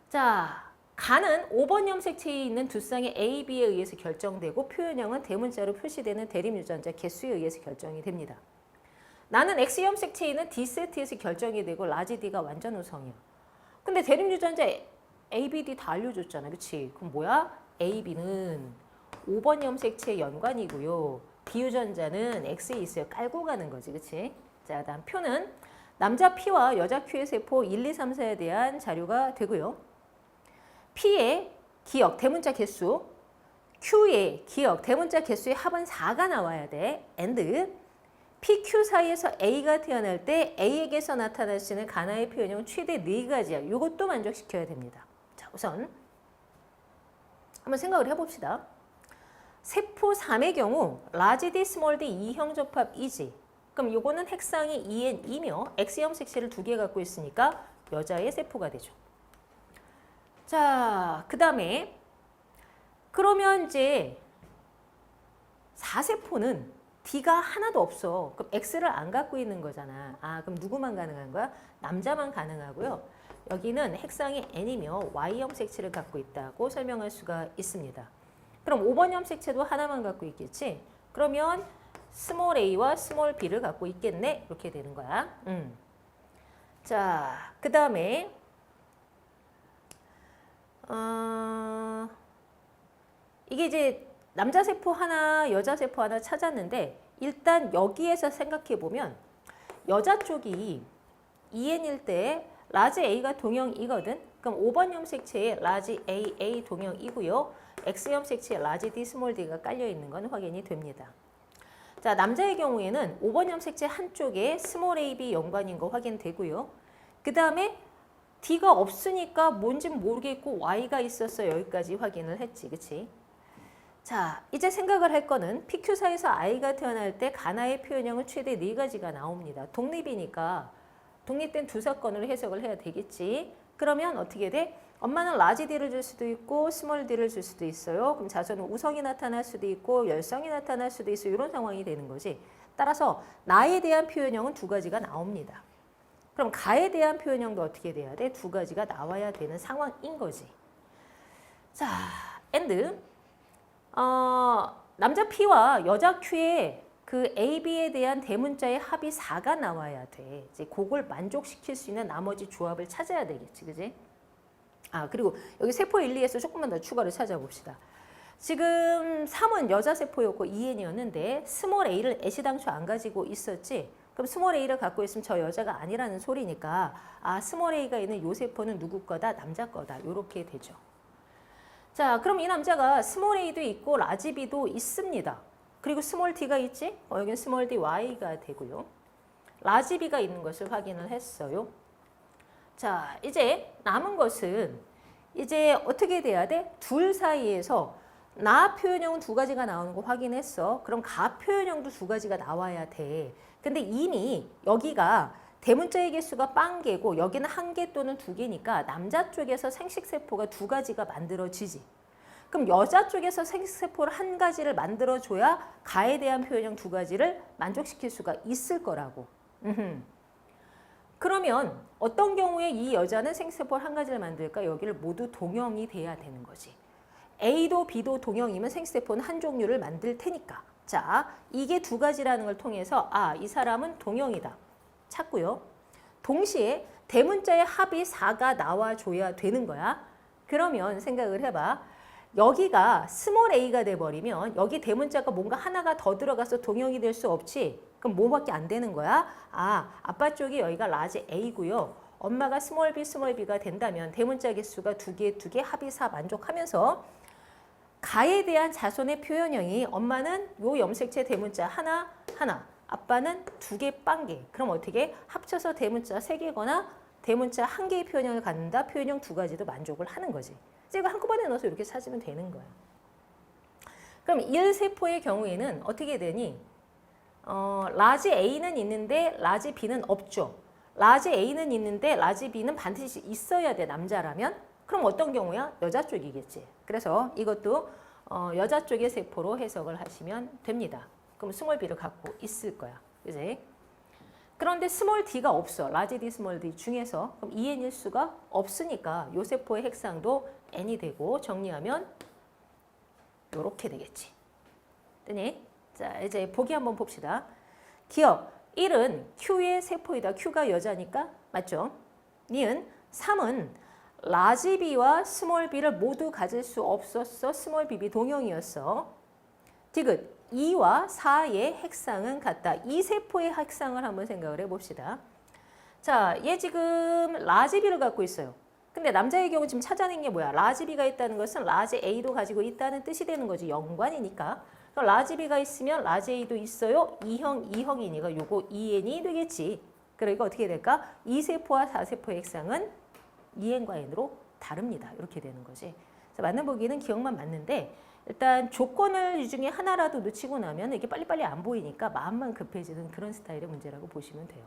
자, 가는 5번 염색체에 있는 두 쌍의 A, B에 의해서 결정되고 표현형은 대문자로 표시되는 대립유전자 개수에 의해서 결정이 됩니다. 나는 X 염색체에 있는 D 세트에서 결정이 되고 라지 D가 완전 우성이야. 근데 대립유전자 A, B, D 다 알려줬잖아. 그치? 그럼 뭐야? A, B는 5번 염색체 연관이고요. D 유전자는 X에 있어요. 깔고 가는 거지. 그치? 자, 다음 표는 남자 P와 여자 Q의 세포 1, 2, 3, 4에 대한 자료가 되고요. P의 기억, 대문자 개수, Q의 기억, 대문자 개수의 합은 4가 나와야 돼. and PQ 사이에서 A가 태어날 때 A에게서 나타날 수 있는 가나의 표현형은 최대 4가지야. 이것도 만족시켜야 됩니다. 자, 우선 한번 생각을 해봅시다. 세포 3의 경우 라지 D, 스몰 D 2형 접합이지. 그럼 요거는 핵상이 EN이며 X형 색채를 2개 갖고 있으니까 여자의 세포가 되죠. 자, 그 다음에 그러면 이제 4세포는 D가 하나도 없어. 그럼 X를 안 갖고 있는 거잖아. 아, 그럼 누구만 가능한 거야? 남자만 가능하고요. 여기는 핵상이 N이며 Y형 색채를 갖고 있다고 설명할 수가 있습니다. 그럼 5번형 색채도 하나만 갖고 있겠지? 그러면 스몰 A와 스몰 B를 갖고 있겠네? 이렇게 되는 거야. 자, 그 다음에 이게 이제 남자 세포 하나, 여자 세포 하나 찾았는데 일단 여기에서 생각해 보면 여자 쪽이 EN일 때 라지 A가 동형이거든. 그럼 5번 염색체에 라지 AA 동형이고요. X 염색체에 라지 D, 스몰 D가 깔려 있는 건 확인이 됩니다. 자, 남자의 경우에는 5번 염색체 한쪽에 스몰 AB 연관인 거 확인되고요. 그 다음에 D가 없으니까 뭔진 모르겠고 Y가 있었어. 여기까지 확인을 했지. 그치? 자, 이제 생각을 할 거는 PQ사에서 I가 태어날 때 가나의 표현형은 최대 4가지가 나옵니다. 독립이니까 독립된 두 사건으로 해석을 해야 되겠지. 그러면 어떻게 돼? 엄마는 라지 D를 줄 수도 있고 스몰 D를 줄 수도 있어요. 그럼 자손은 우성이 나타날 수도 있고 열성이 나타날 수도 있어. 이런 상황이 되는 거지. 따라서 나에 대한 표현형은 2가지가 나옵니다. 그럼 가에 대한 표현형도 어떻게 돼야 돼? 2가지가 나와야 되는 상황인 거지. 자, and 남자 P와 여자 Q의 그 A, B에 대한 대문자의 합이 4가 나와야 돼. 이제 그걸 만족시킬 수 있는 나머지 조합을 찾아야 되겠지, 그지? 아, 그리고 여기 세포 1, 2에서 조금만 더 추가를 찾아봅시다. 지금 3은 여자 세포였고 EN이었는데 스몰 A를 애시당초 안 가지고 있었지. 그럼 스몰 A를 갖고 있으면 저 여자가 아니라는 소리니까 아, 스몰 A가 있는 요 세포는 누구 거다? 남자 거다. 요렇게 되죠. 자, 그럼 이 남자가 스몰 A도 있고 라지 B도 있습니다. 그리고 스몰 D가 있지? 여기는 스몰 D Y가 되고요. 라지 B가 있는 것을 확인을 했어요. 자, 이제 남은 것은 이제 어떻게 돼야 돼? 둘 사이에서 나 표현형은 2가지가 나오는 거 확인했어. 그럼 가 표현형도 2가지가 나와야 돼. 근데 이미 여기가 대문자의 개수가 0개고 여기는 1개 또는 2개니까 남자 쪽에서 생식세포가 2가지가 만들어지지. 그럼 여자 쪽에서 생식세포를 1가지를 만들어줘야 가에 대한 표현형 2가지를 만족시킬 수가 있을 거라고. 그러면 어떤 경우에 이 여자는 생식세포를 1가지를 만들까? 여기를 모두 동형이 돼야 되는 거지. A도 B도 동형이면 생식세포는 한 종류를 만들 테니까. 자, 이게 2가지라는 걸 통해서 아, 이 사람은 동형이다. 찾고요. 동시에 대문자의 합이 4가 나와줘야 되는 거야. 그러면 생각을 해봐. 여기가 스몰 A가 돼버리면 여기 대문자가 뭔가 하나가 더 들어가서 동형이 될 수 없지. 그럼 뭐밖에 안 되는 거야? 아, 아빠 쪽이 여기가 라지 A고요. 엄마가 스몰 B가 된다면 대문자 개수가 2개 합이 4 만족하면서 가에 대한 자손의 표현형이 엄마는 요 염색체 대문자 하나, 아빠는 2개 빵개. 그럼 어떻게? 합쳐서 대문자 3개거나 대문자 1개의 표현형을 갖는다. 표현형 2가지도 만족을 하는 거지. 이제 이거 한꺼번에 넣어서 이렇게 찾으면 되는 거야. 그럼 1세포의 경우에는 어떻게 되니? 라지 A는 있는데 라지 B는 없죠. 라지 A는 있는데 라지 B는 반드시 있어야 돼, 남자라면. 그럼 어떤 경우야? 여자 쪽이겠지. 그래서 이것도 여자 쪽의 세포로 해석을 하시면 됩니다. 그럼 스몰 B를 갖고 있을 거야. 그지? 그런데 스몰 d가 없어. 라지 d, 스몰 d 중에서. 그럼 EN일 수가 없으니까 요 세포의 핵상도 n이 되고 정리하면 요렇게 되겠지. 되니? 자, 이제 보기 한번 봅시다. 기억 1은 Q의 세포이다. Q가 여자니까 맞죠? 니은 3은 라지 b와 스몰 b를 모두 가질 수 없었어. 스몰 bb 동형이었어. 디귿 2와 4의 핵상은 같다. 이 세포의 핵상을 한번 생각을 해봅시다. 자, 얘 지금 라지 b를 갖고 있어요. 근데 남자의 경우 지금 찾아낸 게 뭐야? 라지 b가 있다는 것은 라지 a도 가지고 있다는 뜻이 되는 거지. 연관이니까. 그럼 라지 b가 있으면 라지 a도 있어요. 2형, 2형이니까 요거 2n이 되겠지. 그러니까 어떻게 될까? 이 세포와 4세포의 핵상은 2n과 n으로 다릅니다. 이렇게 되는 거지. 그래서 맞는 보기는 기억만 맞는데 일단 조건을 이 중에 하나라도 놓치고 나면 이게 빨리빨리 안 보이니까 마음만 급해지는 그런 스타일의 문제라고 보시면 돼요.